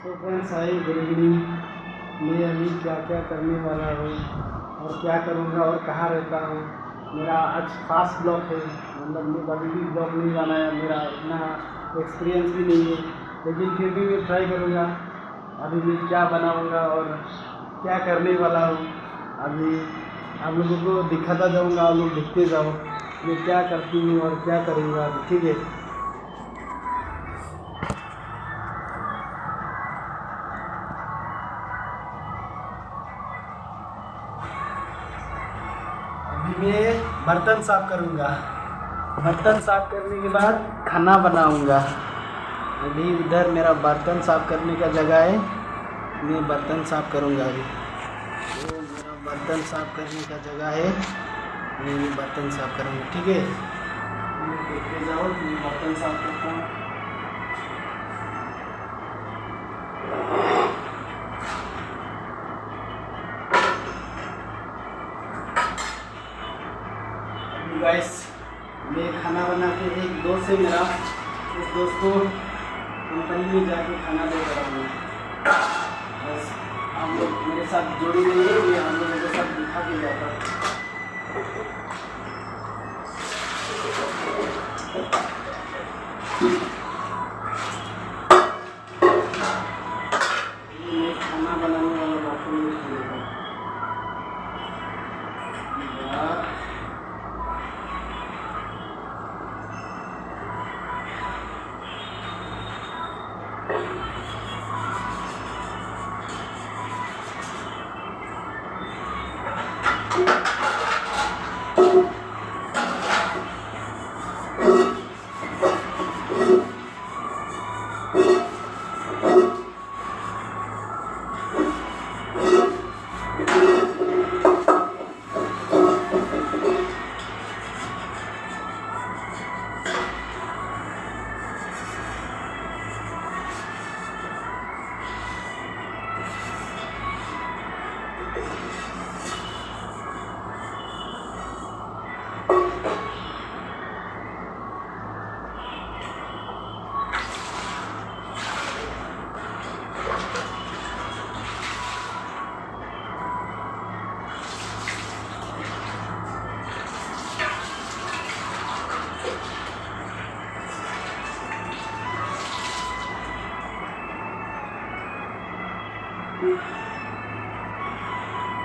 तो friends hi good evening. मैं अभी क्या क्या करने वाला हूँ और क्या करूँगा और कहाँ रहता हूँ। मेरा आज फास्ट ब्लॉग है, मतलब मैं कभी भी ब्लॉग नहीं बनाया, मेरा इतना एक्सपीरियंस भी नहीं है, लेकिन फिर भी मैं ट्राई करूँगा। अभी मैं क्या बनाऊँगा और क्या करने वाला हूँ, अभी आप लोगों को दिखाता जाऊँगा, आप लोग देखते जाओ मैं क्या करती हूँ और क्या करूँगा अभी, ठीक है। अभी मैं बर्तन साफ करूँगा, बर्तन साफ करने के बाद खाना बनाऊँगा। अभी उधर मेरा बर्तन साफ करने का जगह है, मैं बर्तन साफ करूँगा। अभी वो मेरा बर्तन साफ करने का जगह है, मैं बर्तन साफ करूँगा, ठीक है। मैं देखते जाओ, मैं बर्तन साफ करता हूँ। गाइस मैं खाना बना के एक दोस्त है मेरा, उस दोस्त को कंपनी में जाके खाना दे रहा हूँ। बस हम लोग मेरे साथ जोड़ी नहीं है, ये हम लोगों के साथ दिखा के जाता। मैं खाना बनाने वाला बाथरूम में खेलेगा।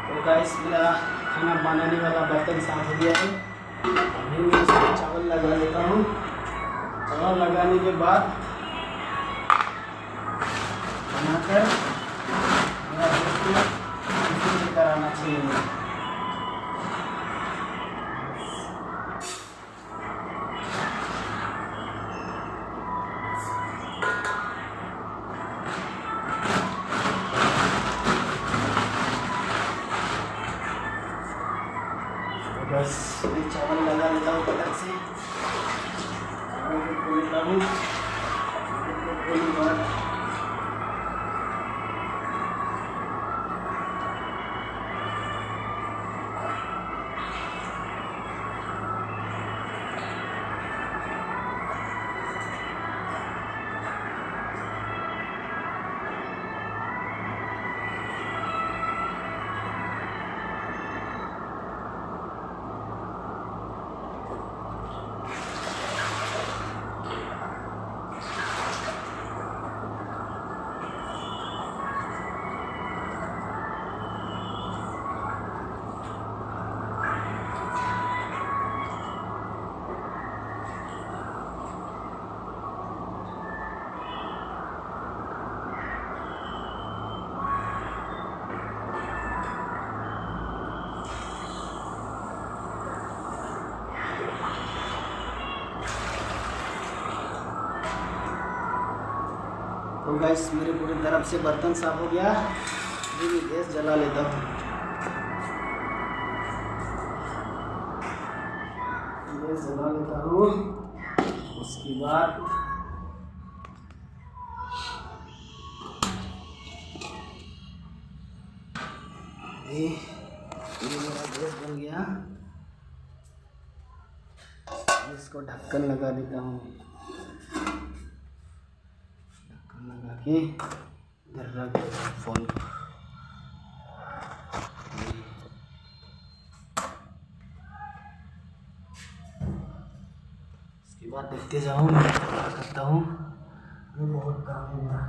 तो गाइस मेरा खाना बनाने वाला बर्तन साफ हो गया है। अभी मैं इसमें चावल लगा लेता हूँ। चावल लगाने के बाद बनाकर मेरा दोस्त को लेकर आना चाहिए। बस मैं चावल लगा लेता हूँ पटक से, चावल को खोल लेता हूँ। खोलने के बाद तो गैस मेरे पूरी तरफ से बर्तन साफ हो गया। अभी मैं गैस जला लेता हूँ। गैस जला लेता हूँ, उसके बाद ये मेरा गैस बन गया। इसको ढक्कन लगा देता हूँ। लगा के इधर रख दो फोन को। इसके बाद देखते जाऊँ मैं क्या करता हूँ। ये बहुत काम है मेरा।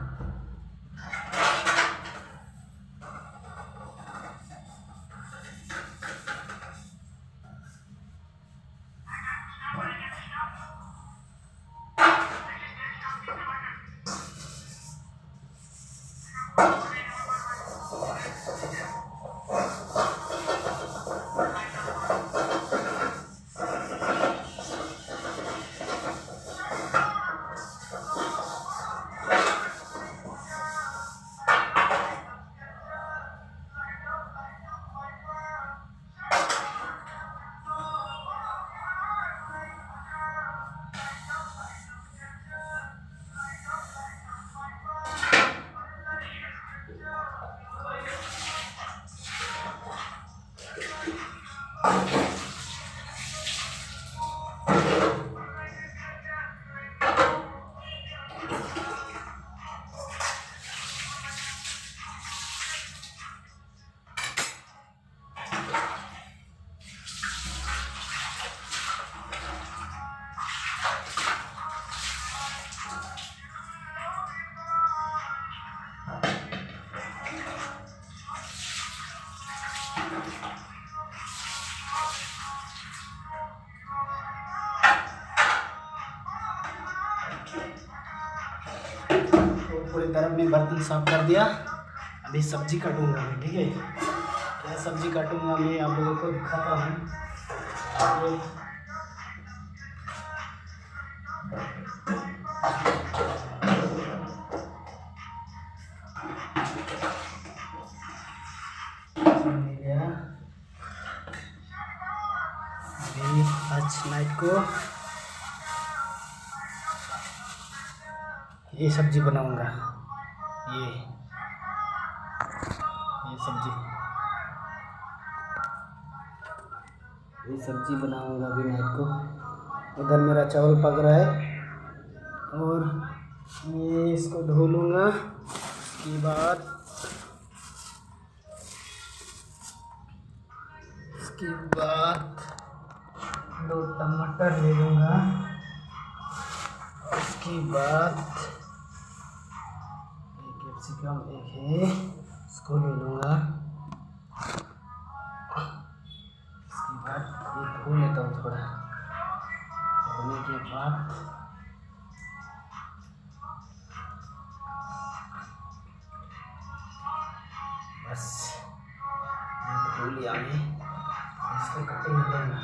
पूरी तरफ में बर्तन साफ कर दिया। अभी सब्जी काटूंगा मैं, ठीक है। क्या सब्जी काटूंगा मैं आप लोगों को दिखाता हूँ। अभी आज नाइट को ये सब्जी बनाऊंगा। ये सब्जी बनाऊंगा अभी नाइट को। उधर मेरा चावल पक रहा है और ये इसको धो लूँगा। इसके बाद 2 टमाटर ले लूँगा। उसके बाद एक कैप्सिकम एक है, इसको ले लूँगा। इसके बाद ये धो लेता हूँ थोड़ा। धोने के बाद बस ये धो लिया मैं। इसको कटिंग करना।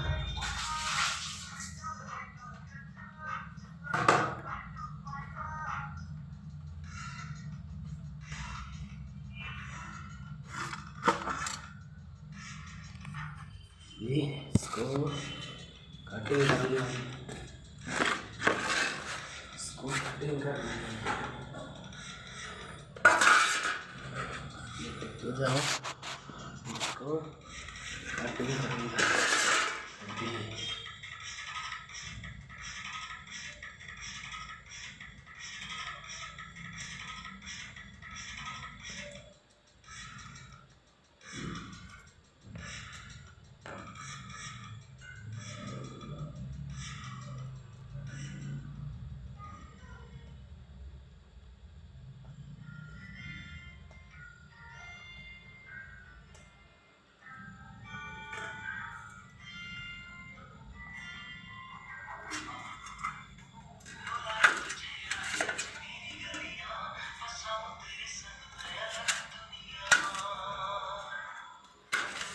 ये इसको कटिंग करना है। इसको कटिंग करना है। तो जाओ इसको कटिंग करूँगा।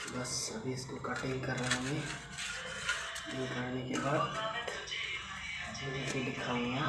बस अभी इसको कटिंग कर रहा हूँ मैं। कटिंग करने के बाद आपको दिखाऊंगा।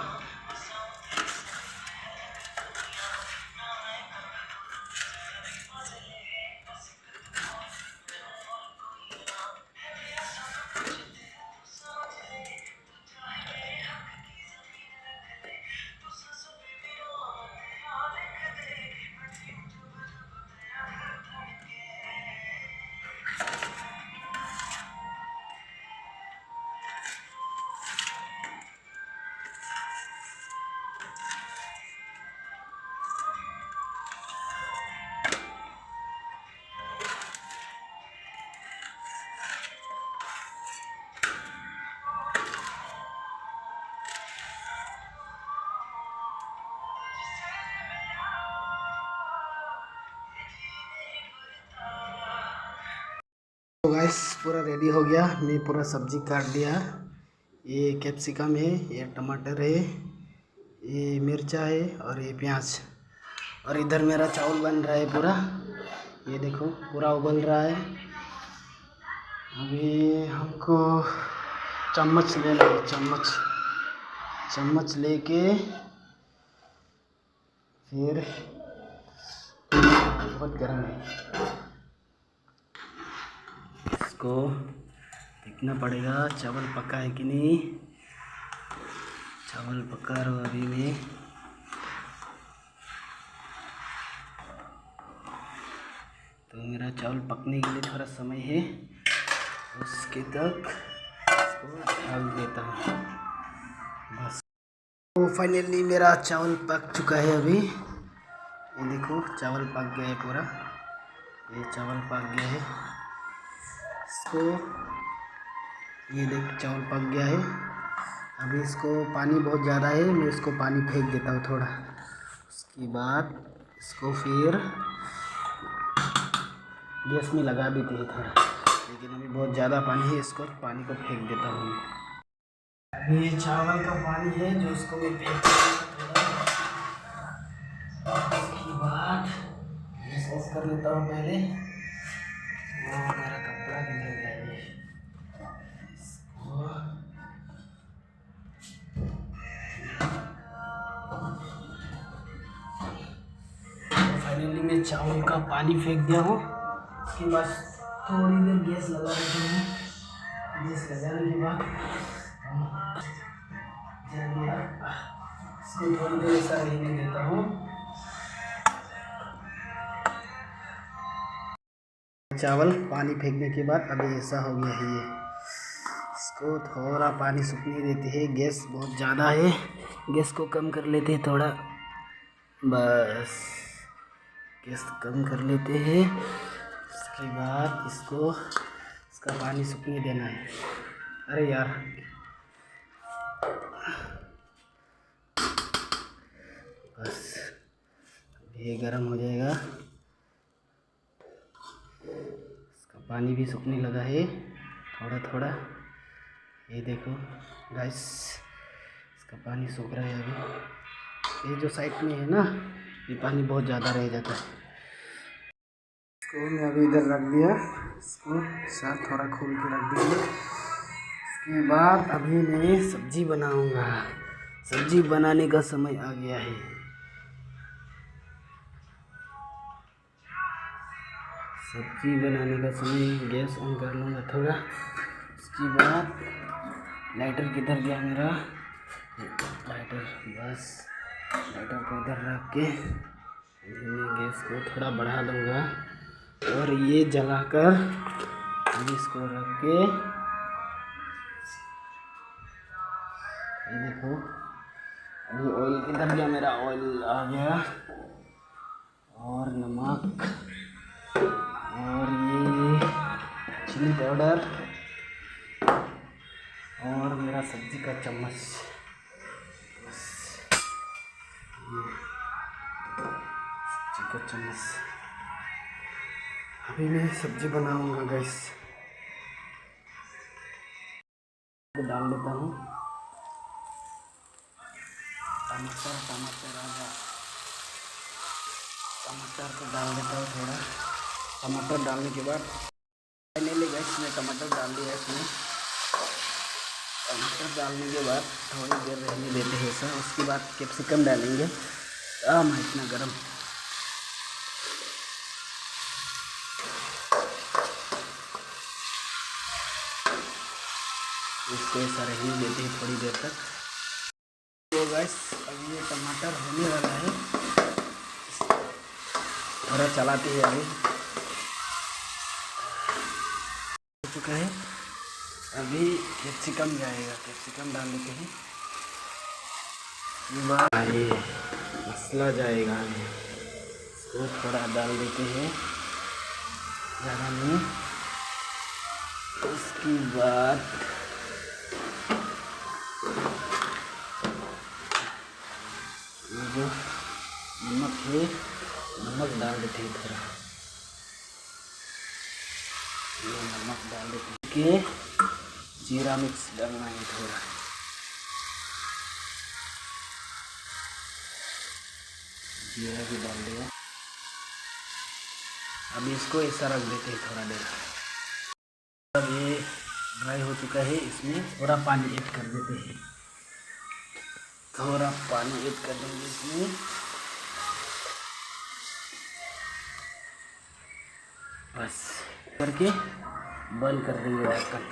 तो गाइस पूरा रेडी हो गया, मैं पूरा सब्जी काट दिया। ये कैप्सिकम है, ये टमाटर है, ये मिर्चा है और ये प्याज। और इधर मेरा चावल बन रहा है पूरा, ये देखो पूरा उबल रहा है। अभी हमको चम्मच लेना है, चम्मच लेके फिर बहुत गर्म है, इसको देखना पड़ेगा चावल पका है कि नहीं। चावल पका रहा अभी में। तो मेरा चावल पकने के लिए थोड़ा समय है, उसके तक इसको डाल देता हूँ बस। तो फाइनली मेरा चावल पक चुका है। अभी ये देखो चावल पक गया है पूरा, ये चावल पक गया है। इसको ये देख चावल पक गया है। अभी इसको पानी बहुत ज़्यादा है, मैं इसको पानी फेंक देता हूँ थोड़ा। उसके बाद इसको फिर गैस में लगा देते हैं थोड़ा, लेकिन अभी बहुत ज़्यादा पानी है, इसको पानी को फेंक देता हूँ। अभी ये चावल का पानी है जो उसको मैं फेंक देता हूँ। उसके बाद गैस ऑफ कर लेता हूँ पहले। वो मेरा कपड़ा किधर गया है, इसको फाइनली मैं चावल का पानी फेंक दिया हूँ। उसके बाद थोड़ी देर गैस लगा देता हूँ। गैस लगाने के बाद इसको थोड़ी देर ऐसा रहने देता हूँ। चावल पानी फेंकने के बाद अभी ऐसा हो गया है। ये इसको थोड़ा पानी सूखने देते हैं, गैस बहुत ज़्यादा है, गैस को कम कर लेते हैं थोड़ा, बस गैस कम कर लेते हैं। उसके बाद इसका पानी सूखने देना है। अरे यार बस ये गर्म हो जाएगा। इसका पानी भी सूखने लगा है थोड़ा थोड़ा, ये देखो गाइस इसका पानी सूख रहा है अभी। ये जो साइड में है ना, ये पानी बहुत ज़्यादा रह जाता है। इसको मैं अभी इधर रख दिया, इसको साथ थोड़ा खोल के रख दिया। इसके बाद अभी मैं सब्जी बनाऊंगा। सब्जी बनाने का समय आ गया है। सब्जी बनाने का समय, गैस ऑन कर लूँगा थोड़ा। उसके बाद लाइटर किधर गया मेरा, लाइटर, बस लाइटर को इधर रख के मैं गैस को थोड़ा बढ़ा दूँगा और ये जलाकर अभी इसको रख के, ये देखो अभी ऑयल किधर गया मेरा, ऑयल आ गया और नमक और ये चिली पाउडर और मेरा सब्जी का चम्मच, सब्जी का चम्मच। अभी मैं सब्जी बनाऊंगा गाइस, डाल देता हूँ टमाटर को डाल देता हूँ थोड़ा। टमाटर डालने के बाद फाइनली गाइस मैं टमाटर डाल दिया इसमें। टमाटर डालने के बाद थोड़ी देर रहने देते हैं ऐसा। उसके बाद कैप्सिकम डालेंगे। मैं इतना गरम, इसको ऐसा रहने देते हैं थोड़ी देर तक। तो गाइस अभी ये टमाटर होने वाला है, थोड़ा चलाते हैं अभी। हो चुका है, अभी कैप्सिकम जाएगा, कैप्सिकम डाल देते हैं। ये मसाला जाएगा, इसको थोड़ा डाल देते हैं, ज़्यादा नहीं। उसके बाद ये जो नमक है, नमक डाल देते हैं थोड़ा, ये नमक डाल देते के जीरा मिक्स डालना है थोड़ा, जीरा भी डाल दिया। अब इसको ऐसा रख देते हैं थोड़ा देर। अब ये ड्राई हो चुका है, इसमें थोड़ा पानी ऐड कर देते हैं, थोड़ा पानी ऐड कर देंगे इसमें। बस करके बंद कर देंगे ढक्कन।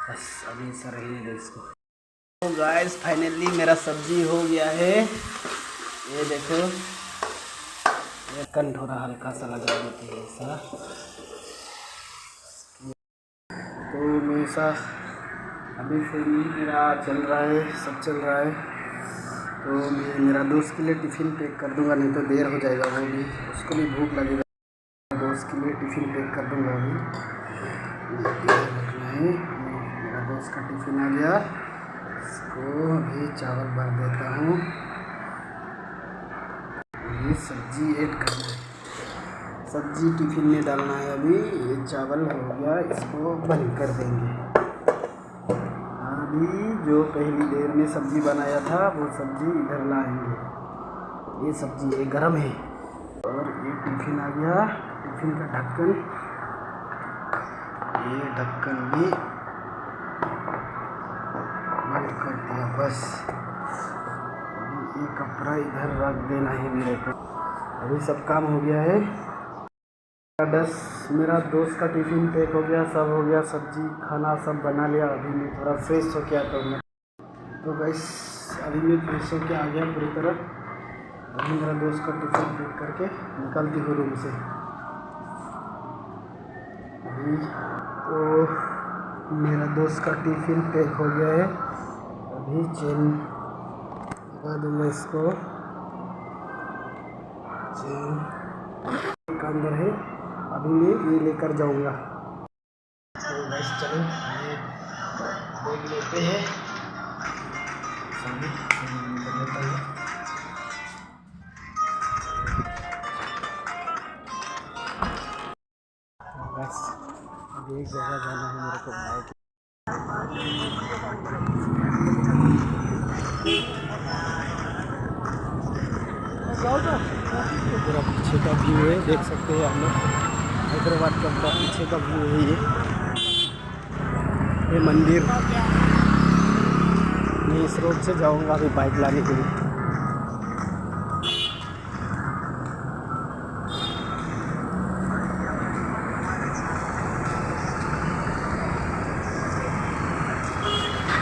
बस अभी ऐसा रहेगा इसको। तो गाइस फाइनली मेरा सब्जी हो गया है, ये देखो। ढक्कन थोड़ा हल्का सा लगा देते हैं ऐसा। तो मैं ऐसा अभी फिर मेरा चल रहा है, सब चल रहा है। तो मैं मेरा दोस्त के लिए टिफ़िन पैक कर दूंगा, नहीं तो देर हो जाएगा, वो भी उसको भी भूख लगेगा। दोस्त के लिए टिफ़िन पैक कर दूंगा अभी। रखना है, मेरा दोस्त का टिफ़िन आ गया, इसको अभी चावल भर देता हूँ। ये सब्जी ऐड करना है, सब्जी टिफ़िन में डालना है अभी। ये चावल हो गया, इसको बंद कर देंगे। अभी जो पहली देर में सब्जी बनाया था वो सब्जी इधर लाएंगे। ये सब्जी ये गरम है। और ये टिफ़िन आ गया, टिफ़िन का ढक्कन, ये ढक्कन भी बंद कर दिया। बस ये कपड़ा इधर रख देना है मेरे को। अभी सब काम हो गया है। मेरा दोस्त का टिफ़िन पैक हो गया, सब हो गया, सब्जी खाना सब बना लिया। अभी मैं थोड़ा फ्रेश हो के आता हूँ। तो गाइस अभी मैं फ्रेश हो के आ गया पूरी तरह। अभी मेरा दोस्त का टिफ़िन पैक करके निकलती हूँ रूम से। अभी तो मेरा दोस्त का टिफ़िन पैक हो गया है। अभी चेन लगा दूँगा इसको, चेन का अंदर है। अभी मैं ये लेकर जाऊंगा। तो बस चलो ये देख लेते हैं, सभी कर लेता हूँ। बस अभी एक जगह जाना है मेरे को बाइक। पूरा पीछे का व्यू है, देख सकते हैं हम लोग। हैदराबाद का पूरा पीछे का व्यू है ये मंदिर। मैं इस रोड से जाऊंगा अभी बाइक लाने के लिए।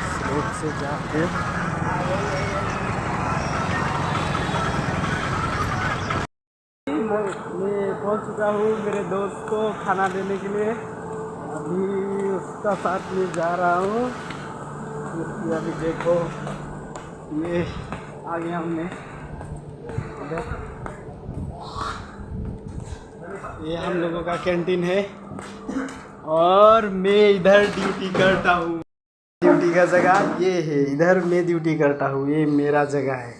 इस रोड से जाके मैं पहुंच चुका हूँ मेरे दोस्त को खाना देने के लिए। अभी उसका साथ में जा रहा हूँ। अभी देखो ये आ गया हमने इधर। ये हम लोगों का कैंटीन है और मैं इधर ड्यूटी करता हूँ। ड्यूटी का जगह ये है, इधर मैं ड्यूटी करता हूँ, ये मेरा जगह है।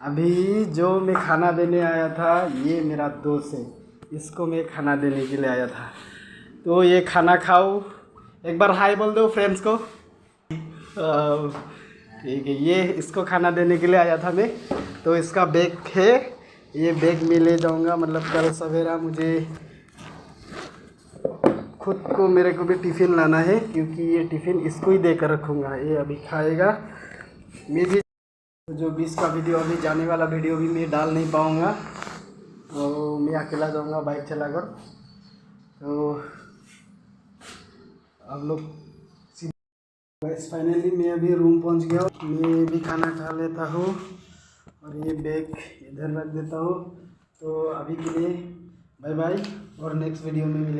अभी जो मैं खाना देने आया था ये मेरा दोस्त है, इसको मैं खाना देने के लिए आया था। तो ये खाना खाओ, एक बार हाय बोल दो फ्रेंड्स को। ठीक है, ये इसको खाना देने के लिए आया था मैं। तो इसका बैग है, ये बैग में ले जाऊंगा। मतलब कल सवेरा मुझे खुद को मेरे को भी टिफ़िन लाना है, क्योंकि ये टिफ़िन इसको ही देकर रखूँगा। ये अभी खाएगा। मैं भी जो 20 का वीडियो अभी जाने वाला वीडियो भी मैं डाल नहीं पाऊँगा, तो मैं अकेला जाऊँगा बाइक चलाकर। तो आप लोग बस फाइनली मैं अभी रूम पहुँच गया। मैं भी खाना खा लेता हूँ और ये बैग इधर रख देता हूँ। तो अभी के लिए बाय बाय, और नेक्स्ट वीडियो में मिलेंगे।